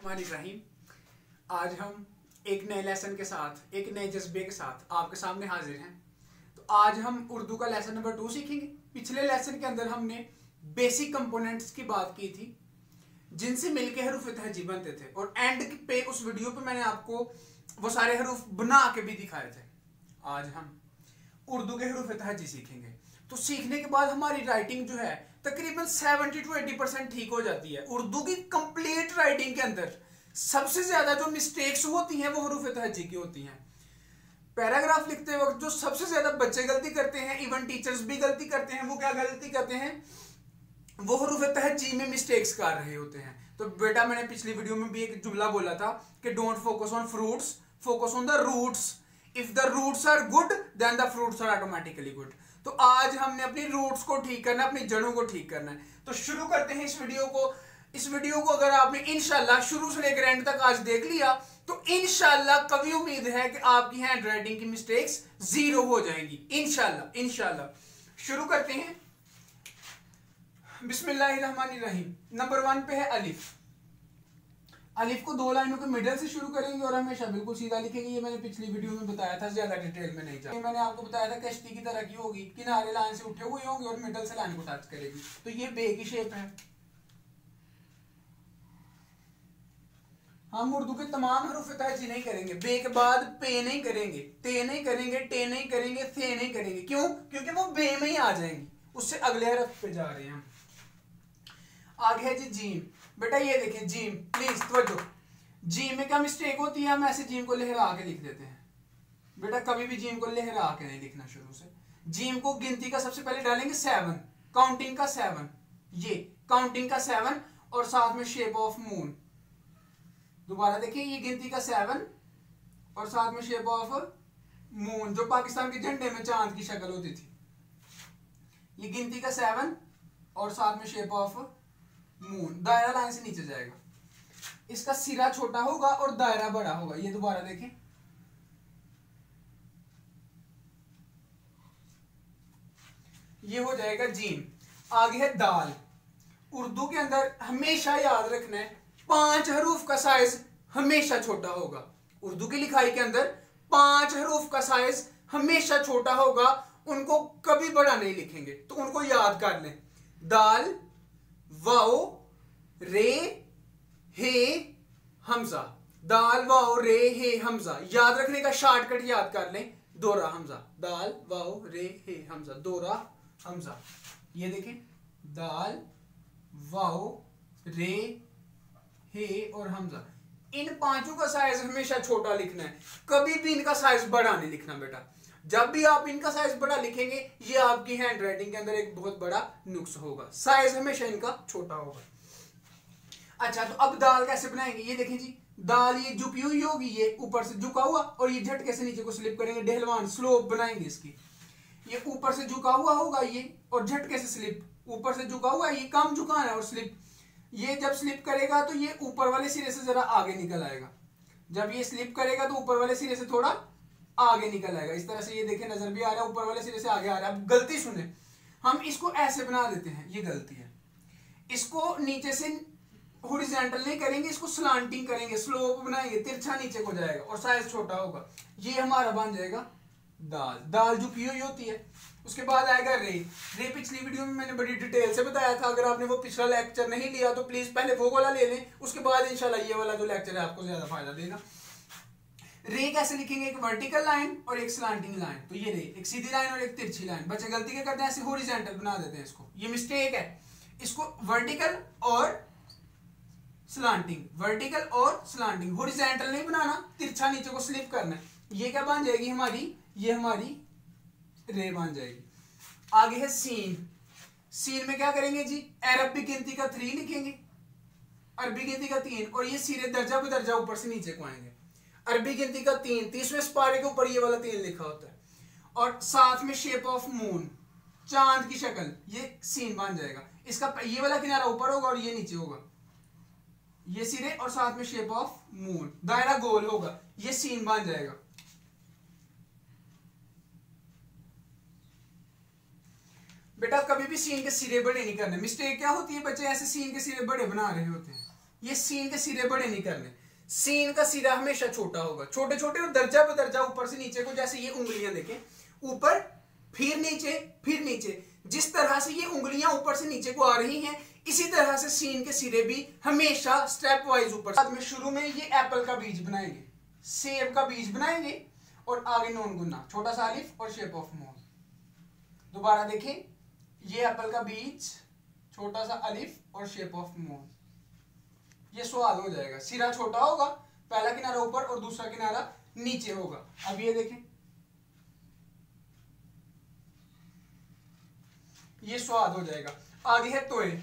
बिस्मिल्लाहिर्रहमानिर्रहीम। आज हम एक नए लेसन के साथ, एक नए जज्बे के साथ आपके सामने हाजिर हैं। तो आज हम उर्दू का लेसन नंबर 2 सीखेंगे। पिछले लेसन के अंदर हमने बेसिक कंपोनेंट्स की बात की थी जिनसे मिलके हरूफ तहजी बनते थे, और एंड पे उस वीडियो पे मैंने आपको वो सारे हरूफ बना के भी दिखाए थे। आज हम उर्दू के हरूफ तहजी सीखेंगे। तो सीखने के बाद हमारी राइटिंग जो है तकरीबन 70 to 80% ठीक हो जाती है। उर्दू की कंप्लीट राइटिंग के अंदर सबसे ज्यादा जो मिस्टेक्स होती हैं वो हरूफ तहजी की होती हैं। पैराग्राफ लिखते वक्त जो सबसे ज्यादा बच्चे गलती करते हैं, इवन टीचर्स भी गलती करते हैं, वो क्या गलती करते हैं, वो हरूफ तहजी में मिस्टेक्स कर रहे होते हैं। तो बेटा मैंने पिछली वीडियो में भी एक जुमला बोला था कि don't focus on fruits, focus on the roots. If the roots are good then the fruits are automatically good. तो आज हमने अपनी रूट्स को ठीक करना है, अपनी जड़ों को ठीक करना है। तो शुरू करते हैं इस वीडियो को। इस वीडियो को अगर आपने इंशाल्लाह शुरू से लेकर एंड तक आज देख लिया तो इंशाल्लाह कभी उम्मीद है कि आपकी हैंड राइटिंग की मिस्टेक्स 0 हो जाएंगी। इंशाल्लाह इंशाल्लाह शुरू करते हैं। बिस्मिल्लाहिर्रहमानिर्रहीम। नंबर 1 पे है अलिफ। अलिफ को 2 लाइनों के मिडल से शुरू करेंगे और हमेशा बिल्कुल सीधा लिखेंगे। ये मैंने पिछली वीडियो में बताया था, ज्यादा डिटेल में नहीं जाएगा। मैंने आपको बताया था कश्ती की तरह की होगी, किनारे लाइन से उठे हुए होंगे और मिडल से लाइन को टच करेगी। तो ये बे की शेप है। हम उर्दू के तमाम हरूफ तहजी नहीं करेंगे। बे के बाद पे नहीं करेंगे, ते नहीं करेंगे, टे नहीं करेंगे, थे नहीं करेंगे। क्यों? क्योंकि वो बे में ही आ जाएंगी, उससे अगले हरफ पे जा रहे हैं हम। आगे है जी जीम। बेटा ये देखिए जीम, प्लीज तवज्जो। जीम में क्या मिस्टेक होती है, हम ऐसे जीम को लहरा के लिख देते हैं। बेटा कभी भी जीम को लहरा के नहीं लिखना शुरू से। जीम को गिनती का सबसे पहले डालेंगे 7, काउंटिंग का 7, ये काउंटिंग का 7 और साथ में शेप ऑफ मून। दोबारा देखिए, ये गिनती का 7 और साथ में शेप ऑफ मून, जो पाकिस्तान के झंडे में चांद की शक्ल होती थी। ये गिनती का 7 और साथ में शेप ऑफ मून। दायरा लाइन से नीचे जाएगा। इसका सिरा छोटा होगा और दायरा बड़ा होगा। ये दोबारा देखें, ये हो जाएगा जीम। आगे है दाल। उर्दू के अंदर हमेशा याद रखना है 5 हरूफ का साइज हमेशा छोटा होगा। उर्दू की लिखाई के अंदर 5 हरूफ का साइज हमेशा छोटा होगा, उनको कभी बड़ा नहीं लिखेंगे। तो उनको याद कर लें। दाल, वाओ, रे, हे, हमजा। दाल, वाओ, रे, हे, हमजा। याद रखने का शॉर्टकट याद कर लें, दोरा हमजा। दाल, वाओ, रे, हे, हमजा, दोरा हमजा। ये देखें, दाल, वाओ, रे, हे और हमजा। इन 5 का साइज हमेशा छोटा लिखना है, कभी भी इनका साइज बड़ा नहीं लिखना बेटा। जब भी आप इनका साइज बड़ा लिखेंगे ये आपकी हैंड राइटिंग के अंदर एक बहुत बड़ा नुक्स होगा। साइज हमेशा इनका छोटा होगा। अच्छा, तो अब दाल कैसे बनाएंगे? ये देखें जी, दाल ये झुकी हुई होगी, ये ऊपर से झुका हुआ और ये झटके से नीचे को स्लिप करेंगे। ढहलवान स्लोप बनाएंगे इसकी। ये ऊपर से झुका हुआ होगा ये, और झटके से स्लिप। ऊपर से झुका हुआ, ये कम झुकाना है और स्लिप। ये जब स्लिप करेगा तो ये ऊपर वाले सिरे से जरा आगे निकल आएगा। जब ये स्लिप करेगा तो ऊपर वाले सिरे से थोड़ा आगे निकल आएगा। इस तरह से ये देखें, नजर भी आ रहा है, ऊपर वाले सिरे से आगे आ रहा है। अब गलती सुने, हम इसको ऐसे बना देते हैं, ये गलती है। इसको नीचे से हॉरिजॉन्टल नहीं करेंगे, इसको स्लांटिंग करेंगे, स्लोप बनाएंगे, तिरछा नीचे को जाएगा और साइज छोटा होगा। ये हमारा बन जाएगा दाल। दाल झुकी हुई होती है। उसके बाद आएगा रे। रे पिछली वीडियो में मैंने बड़ी डिटेल से बताया था। अगर आपने वो पिछला लेक्चर नहीं लिया तो प्लीज पहले वो वाला ले लें, उसके बाद इंशाल्लाह ये वाला जो लेक्चर है आपको ज्यादा फायदा देगा। रे कैसे लिखेंगे? एक वर्टिकल लाइन और एक स्लांटिंग लाइन। तो ये रे, एक सीधी लाइन और एक तिरछी लाइन। बच्चे गलती क्या करते हैं, ऐसे हॉरिजॉन्टल बना देते हैं इसको। ये मिस्टेक है। इसको वर्टिकल और स्लांटिंग, वर्टिकल और स्लांटिंग। हॉरिजॉन्टल नहीं बनाना, तिरछा नीचे को स्लिप करना है। ये क्या बन जाएगी हमारी? ये हमारी रे बन जाएगी। आगे है सीन। सीन में क्या करेंगे जी? अरबी गिनती का 3 लिखेंगे, अरबी गिनती का 3, और ये सीधे दर्जा पे दर्जा ऊपर से नीचे को आएंगे। अरबी गिनती का 3, 30वें सिपारे के ऊपर ये वाला 3 लिखा होता है, और साथ में शेप ऑफ मून, चांद की शक्ल। ये सीन बन जाएगा। इसका ये वाला किनारा ऊपर होगा और ये नीचे होगा, ये सिरे और साथ में शेप ऑफ मून। दायरा गोल होगा, ये सीन बन जाएगा। बेटा कभी भी सीन के सिरे बड़े नहीं करने। मिस्टेक क्या होती है, बच्चे ऐसे सीन के सिरे बड़े बना रहे होते हैं। ये सीन के सिरे बड़े नहीं करने, सीन का सिरा हमेशा छोटा होगा, छोटे छोटे और दर्जा ब दर्जा ऊपर से नीचे को, जैसे ये उंगलियां देखें, ऊपर फिर नीचे, जिस तरह से ये उंगलियां ऊपर से नीचे को आ रही हैं, इसी तरह से सीन के सिरे भी हमेशा स्टेप वाइज ऊपर। बाद में शुरू में ये एप्पल का बीज बनाएंगे, सेब का बीज बनाएंगे, और आगे नून गुन्ना, छोटा सा अलिफ और शेप ऑफ मून। दोबारा देखें, ये एप्पल का बीज, छोटा सा अलिफ और शेप ऑफ मून, ये स्वाद हो जाएगा। सिरा छोटा होगा, पहला किनारा ऊपर और दूसरा किनारा नीचे होगा। अब ये देखें, ये स्वाद हो जाएगा। आगे है तोए,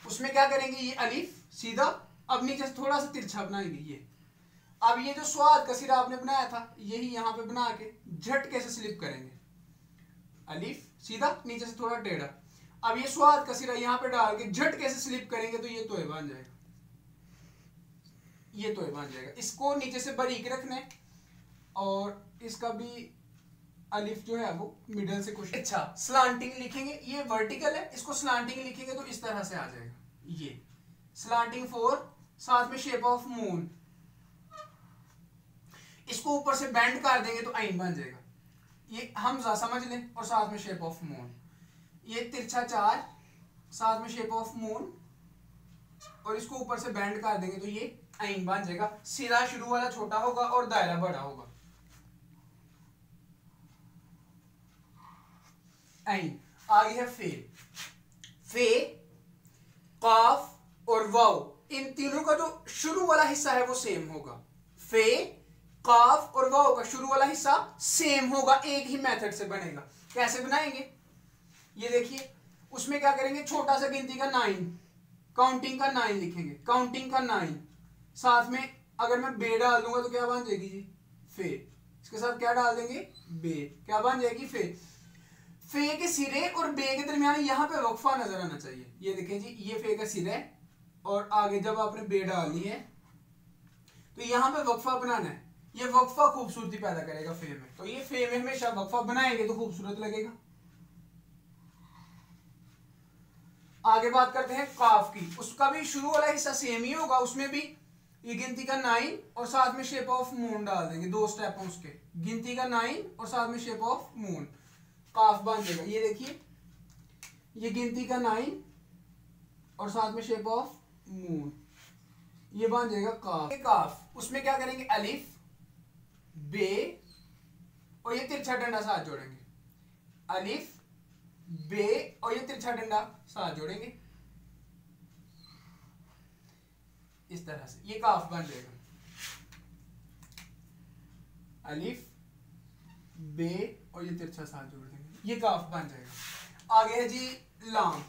उसमें क्या करेंगे, ये अलिफ सीधा, अब नीचे से थोड़ा सा तिरछा बनाएंगे ये। अब ये जो स्वाद का सिरा आपने बनाया था, यही यहां पे बना के झटके से स्लिप करेंगे, अलिफ सीधा, नीचे से थोड़ा टेढ़ा। अब ये स्वाद का सिरा यहां पे डाल के झटके से स्लिप करेंगे तो ये तोय बन जाएगा, ये तोय बन जाएगा। इसको नीचे से बारीक रखने, और इसका भी अलिफ जो है वो मिडल से कुछ अच्छा स्लांटिंग लिखेंगे, ये वर्टिकल है, इसको स्लांटिंग लिखेंगे तो इस तरह से आ जाएगा, ये स्लांटिंग 4, साथ में शेप ऑफ मून। इसको ऊपर से बेंड कर देंगे तो आइन बन जाएगा, ये हमजा समझ लें, और साथ में शेप ऑफ मून। ये तिरछा 4, साथ में शेप ऑफ मून, और इसको ऊपर से बेंड कर देंगे तो ये आइन बन जाएगा। सिरा शुरू वाला छोटा होगा और दायरा बड़ा होगा, आइन। आगे है फे, फे, काफ और वाव, इन तीनों का जो शुरू वाला हिस्सा है वो सेम होगा। फे, काफ और वाव का शुरू वाला हिस्सा सेम होगा, एक ही मेथड से बनेगा। कैसे बनाएंगे, ये देखिए, उसमें क्या करेंगे, छोटा सा गिनती का 9, काउंटिंग का 9 लिखेंगे, काउंटिंग का 9, साथ में अगर मैं बे डाल दूंगा तो क्या बन जाएगी जी, फे। इसके साथ क्या डाल देंगे, बे, क्या बन जाएगी, फे। फे के सिरे और बे के दरमियान यहां पे वक्फा नजर आना चाहिए। ये देखें जी, ये फे का सिरा है, और आगे जब आपने बे डालनी है तो यहां पे वक्फा बनाना है, ये वक्फा खूबसूरती पैदा करेगा फे में, तो ये फे में हमेशा वक्फा बनाएंगे तो खूबसूरत लगेगा। आगे बात करते हैं काफ की, उसका भी शुरू वाला हिस्सा सेम ही होगा, उसमें भी ये गिनती का 9 और साथ में शेप ऑफ मून डाल देंगे, 2 स्टेप हैं उसके, गिनती का 9 और साथ में शेप ऑफ मून, काफ बन जाएगा। ये देखिए, ये गिनती का 9 और साथ में शेप ऑफ मून, ये बन जाएगा काफ। काफ, उसमें क्या करेंगे, अलिफ, बे, और ये तिरछा डंडा साथ जोड़ेंगे, अलिफ, बे, और ये तिरछा डंडा साथ जोड़ेंगे इस तरह से, ये काफ बन जाएगा। अलिफ, बे, और ये तिरछा साथ जोड़ देंगे, ये काफ बन जाएगा। आगे है जी लाम।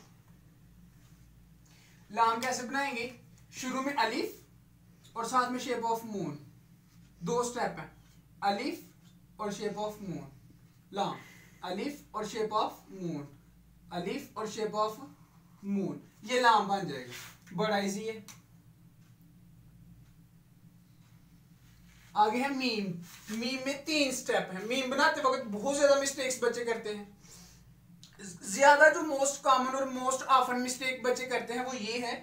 लाम कैसे बनाएंगे, शुरू में अलिफ और साथ में शेप ऑफ मून, 2 स्टेप है, अलिफ और शेप ऑफ मून, लाम, अलिफ और शेप ऑफ मून, अलिफ और शेप ऑफ मून, ये लाम बन जाएगा, बड़ा इजी है। आगे है मीम। मीम में 3 स्टेप है, मीम बनाते वक्त बहुत ज्यादा मिस्टेक्स बच्चे करते हैं। ज्यादा जो मोस्ट कॉमन और मोस्ट ऑफन मिस्टेक बच्चे करते हैं वो ये है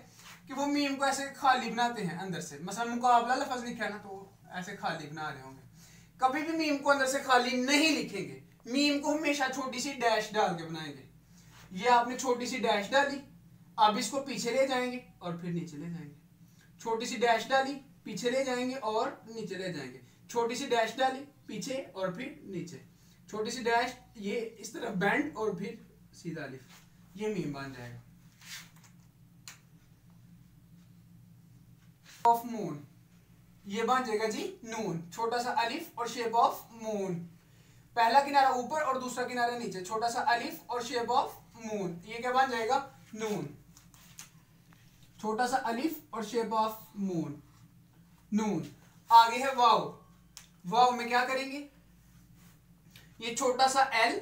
कि वो मीम को ऐसे खाली बनाते हैं अंदर से, मसलन मुकाबला लफ्ज लिखा है ना तो ऐसे खाली बना रहे होंगे। कभी भी मीम को अंदर से खाली नहीं लिखेंगे, मीम को हमेशा छोटी सी डैश डाल के बनाएंगे। ये आपने छोटी सी डैश डाली, अब इसको पीछे ले जाएंगे और फिर नीचे ले जाएंगे, छोटी सी डैश डाली, पीछे ले जाएंगे और नीचे ले जाएंगे, छोटी सी डैश डाली, पीछे और फिर नीचे, छोटी सी डैश, ये इस तरह बैंड और फिर सीधा अलिफ, ये मीम बन जाएगा। ऑफ मून, ये बन जाएगा जी नून, छोटा सा अलिफ और शेप ऑफ मून, पहला किनारा ऊपर और दूसरा किनारा नीचे, छोटा सा अलिफ और शेप ऑफ मून, ये क्या बन जाएगा, नून, छोटा सा अलिफ और शेप ऑफ मून, नून। आगे है वाव। वाव में क्या करेंगे, ये छोटा सा एल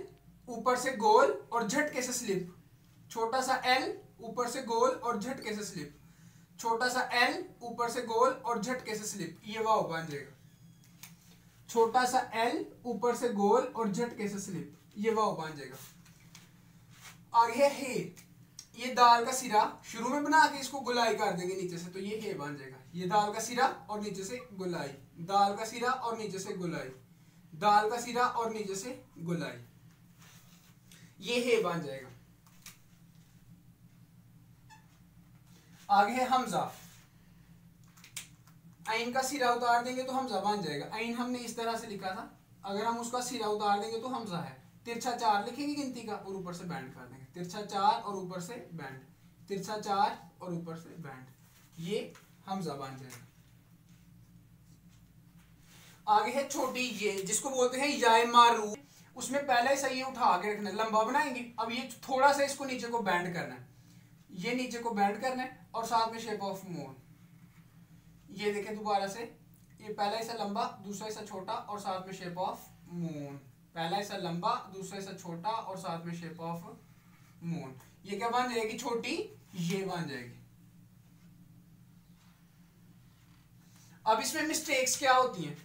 ऊपर से गोल और झटके से स्लिप, छोटा सा एल ऊपर से गोल और झटके से स्लिप, छोटा सा एल ऊपर से गोल और झटके से स्लिप, ये वाव बन जाएगा। छोटा सा एल ऊपर से गोल और झटके से स्लिप, ये वाव बन जाएगा। आगे है हे। ये दाल का सिरा शुरू में बना के इसको गुलाई कर देंगे नीचे से, तो ये हे बन जाएगा। ये दाल का सिरा और नीचे से गुलाई, दाल का सिरा और नीचे से गुलाई, दाल का सिरा और नीचे से गुलाई, ये हे बन जाएगा। आगे है हमजा, आइन का सिरा उतार देंगे तो हमजा बन जाएगा। आइन हमने इस तरह से लिखा था, अगर हम उसका सिरा उतार देंगे तो हमजा है। तिरछा 4 लिखेंगे गिनती का और ऊपर से बैंड कर देंगे, तिरछा 4 और ऊपर से बैंड, तिरछा 4 और ऊपर से बैंड, ये हमजा बन जाएगा। आगे है छोटी ये, जिसको बोलते हैं याए मारू। उसमें पहले हिस्सा ये उठा के रखना है, लंबा बनाएंगे। अब ये थोड़ा सा इसको नीचे को बैंड करना है, ये नीचे को बैंड करना है और साथ में शेप ऑफ मून। ये देखें दोबारा से, ये पहला हिस्सा लंबा, दूसरा हिस्सा छोटा और साथ में शेप ऑफ मून। पहला हिस्सा लंबा, दूसरा हिस्सा छोटा और साथ में शेप ऑफ मून। ये क्या बन जाएगी? छोटी ये बन जाएगी। अब इसमें मिस्टेक्स क्या होती हैं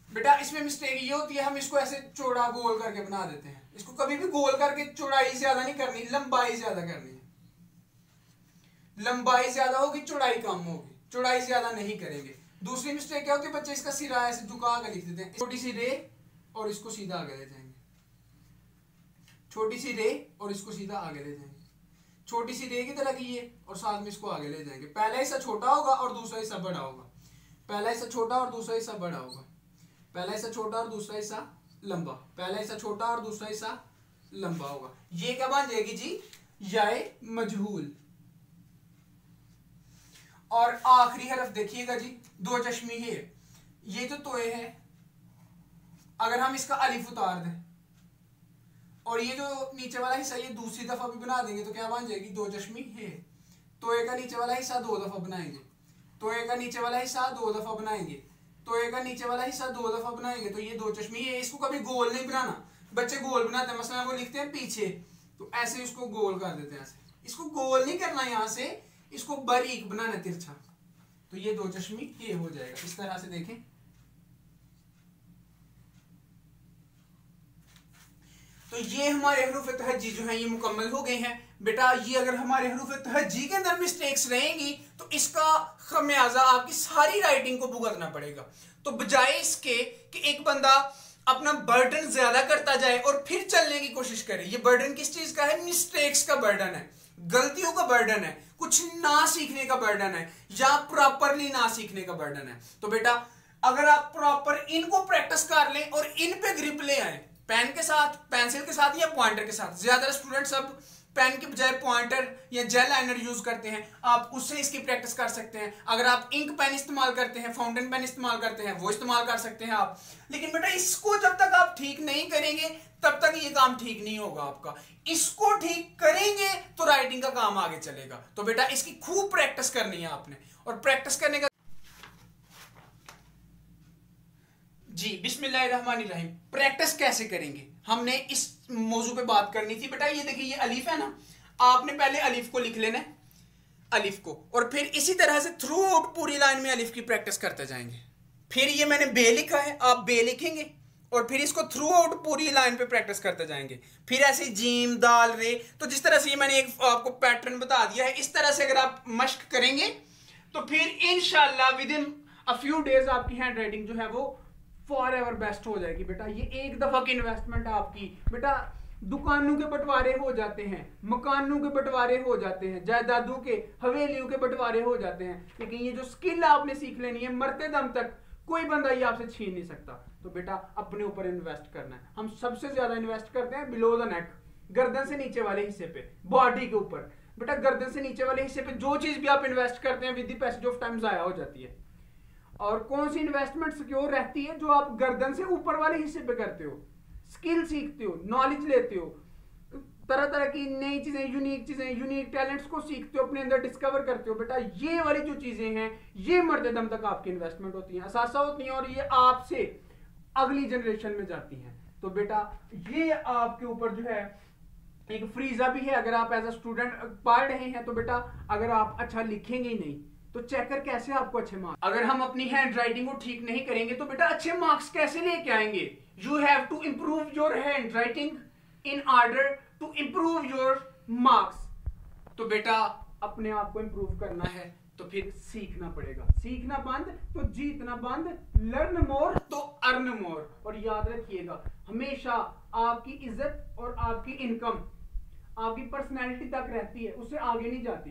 बेटा? इसमें मिस्टेक ये होती है, हम इसको ऐसे चौड़ा गोल करके बना देते हैं। इसको कभी भी गोल करके चौड़ाई ज्यादा नहीं करनी, लंबाई ज्यादा करनी है। लंबाई ज्यादा होगी, चौड़ाई कम होगी, चौड़ाई ज्यादा नहीं करेंगे। दूसरी मिस्टेक क्या होती है, बच्चे इसका सिरा ऐसे झुका के लिख देते हैं, छोटी सी रे और इसको सीधा आगे ले जाएंगे, छोटी सी रे और इसको सीधा आगे ले जाएंगे, छोटी सी रे की तरह की ये और साथ में इसको आगे ले जाएंगे। पहला हिस्सा छोटा होगा और दूसरा हिस्सा बड़ा होगा, पहला हिस्सा छोटा और दूसरा हिस्सा बड़ा होगा, पहला हिस्सा छोटा और दूसरा हिस्सा लंबा, पहला हिस्सा छोटा और दूसरा हिस्सा लंबा होगा। ये क्या बन जाएगी जी? याए मजहूल। और आखिरी हरफ देखिएगा जी, दो चश्मी है, ये जो तोए है, अगर हम इसका अलिफ उतार दें और ये जो नीचे वाला हिस्सा ये दूसरी दफा भी बना देंगे तो क्या बन जाएगी? दो चश्मी है। तोए का नीचे वाला हिस्सा 2 दफा बनाएंगे, तोए का नीचे वाला हिस्सा 2 दफा बनाएंगे, तोए का नीचे वाला हिस्सा 2 दफा बनाएंगे, तो ये दो चश्मी है। इसको कभी गोल नहीं बनाना, बच्चे गोल बनाते हैं, मसलन वो लिखते हैं पीछे, तो ऐसे इसको गोल कर देते हैं, ऐसे इसको गोल नहीं करना, यहां से इसको बारीक बनाना, तिरछा, तो ये दो चश्मी ये हो जाएगा। इस तरह से देखें, तो ये हमारे हरूफ तहज्जी जो है ये मुकम्मल हो गए हैं बेटा। ये अगर हमारे हरूफ तहज्जी के अंदर मिस्टेक्स रहेंगी तो इसका खमियाजा आपकी सारी राइटिंग को भुगतना पड़ेगा। तो बजाय इसके कि एक बंदा अपना बर्डन ज्यादा करता जाए और फिर चलने की कोशिश करे, ये बर्डन किस चीज का है? मिस्टेक्स का बर्डन है, गलतियों का बर्डन है, कुछ ना सीखने का बर्डन है, या प्रॉपरली ना सीखने का बर्डन है। तो बेटा अगर आप प्रॉपर इनको प्रैक्टिस कर लें और इन पे ग्रिप ले आए, पेन के साथ, पेंसिल के साथ या पॉइंटर के साथ, ज्यादातर स्टूडेंट सब पेन के बजाय पॉइंटर या जेल लाइनर यूज करते हैं, आप उससे इसकी प्रैक्टिस कर सकते हैं। अगर आप इंक पेन इस्तेमाल करते हैं, फाउंटेन पेन इस्तेमाल करते हैं, वो इस्तेमाल कर सकते हैं आप। लेकिन बेटा इसको जब तक आप ठीक नहीं करेंगे तब तक ये काम ठीक नहीं होगा आपका। इसको ठीक करेंगे तो राइटिंग का काम आगे चलेगा। तो बेटा इसकी खूब प्रैक्टिस करनी है आपने, और प्रैक्टिस करने का जी बिस्मिल्लाहिर्रहमानिर्रहीम। प्रैक्टिस कैसे करेंगे हमने इस मौजू पे बात करनी थी बेटा। ये देखिए ये अलीफ है ना, आपने पहले अलीफ को लिख लेना है, अलीफ को, और फिर इसी तरह से थ्रू आउट पूरी लाइन में अलीफ की प्रैक्टिस करते जाएंगे। फिर ये मैंने बे लिखा है, आप बे लिखेंगे और फिर इसको थ्रू आउट पूरी लाइन पे प्रैक्टिस करते जाएंगे। फिर ऐसे जीम दाल रे, तो जिस तरह से ये मैंने एक आपको पैटर्न बता दिया है, इस तरह से अगर आप मश्क करेंगे तो फिर इंशाल्लाह with in a few days आपकी हैंड राइटिंग जो है वो फॉर एवर बेस्ट हो जाएगी बेटा। ये एक दफा की इन्वेस्टमेंट आपकी बेटा। दुकानों के बंटवारे हो जाते हैं, मकानों के बंटवारे हो जाते हैं, जायदादों के, हवेलियों के बंटवारे हो जाते हैं, लेकिन ये जो स्किल आपने सीख लेनी है मरते दम तक कोई बंदा ये आपसे छीन नहीं सकता। तो बेटा अपने ऊपर इन्वेस्ट करना है। हम सबसे ज्यादा इन्वेस्ट करते हैं बिलो द नेक, गर्दन से नीचे वाले हिस्से पे, बॉडी के ऊपर। बेटा गर्दन से नीचे वाले हिस्से पे जो चीज भी आप इन्वेस्ट करते हैं with the passage of time जाया हो जाती है। और कौन सी इन्वेस्टमेंट सिक्योर रहती है? जो आप गर्दन से ऊपर वाले हिस्से पे करते हो, स्किल सीखते हो, नॉलेज लेते हो, तरह तरह की नई चीजें, यूनिक टैलेंट्स को सीखते हो, अपने अंदर डिस्कवर करते हो। बेटा ये वाली जो चीजें हैं ये मरते दम तक आपकी इन्वेस्टमेंट होती है, असासा होती है, और ये आपसे अगली जनरेशन में जाती हैं। तो बेटा ये आपके ऊपर जो है एक फ्रीजा भी है। अगर आप एज अ स्टूडेंट पढ़ रहे हैं तो बेटा अगर आप अच्छा लिखेंगे ही नहीं तो चेकर कैसे आपको अच्छे मार्क्स? अगर हम अपनी हैंड राइटिंग को ठीक नहीं करेंगे तो बेटा अच्छे मार्क्स कैसे लेके आएंगे? You have to improve your handwriting in order to improve your marks. तो बेटा अपने आप को इंप्रूव करना है तो फिर सीखना पड़ेगा। सीखना बंद तो जीतना बंद, लर्न मोर तो अर्न मोर। और याद रखिएगा हमेशा आपकी इज्जत और आपकी इनकम आपकी पर्सनैलिटी तक रहती है, उससे आगे नहीं जाती।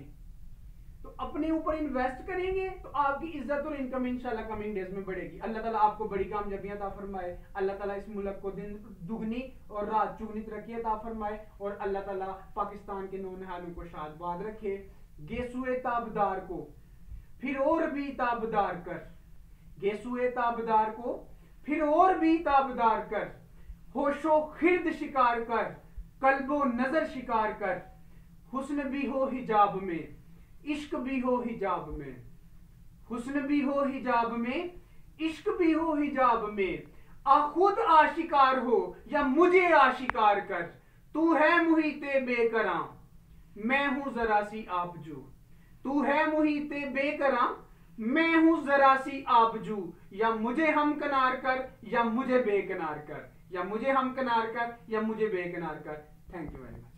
तो अपने ऊपर इन्वेस्ट करेंगे तो आपकी इज्जत और इनकम इंशाल्लाह कमिंग डेज में बढ़ेगी। अल्लाह ताला आपको बड़ी कामयाबियां अता फरमाए। अल्लाह ताला इस मुल्क को दिन दुगनी और रात चुगनी तरक्की अता फरमाए और अल्लाह ताला पाकिस्तान के नौनिहालों को शादबाद रखे। गेसुए ताबदार को फिर और भी ताबदार कर, गेसुए ताबदार को फिर और भी ताबदार कर, होशो खिर्द शिकार कर, कल्बो नजर शिकार कर, हुस्न भी हो हिजाब में, इश्क भी हो हिजाब में, हुस्न भी हो हिजाब में, इश्क भी हो हिजाब में, आ खुद आशिकार हो या मुझे आशिकार कर, तू है मुहीते बेकरां मैं हूं जरा सी आबजू, तू है मुहीते बेकरां मैं हूं जरा सी आबजू, या मुझे हमकनार कर या मुझे बेकनार कर, या मुझे हमकनार कर या मुझे बेकनार कर। Thank you very much.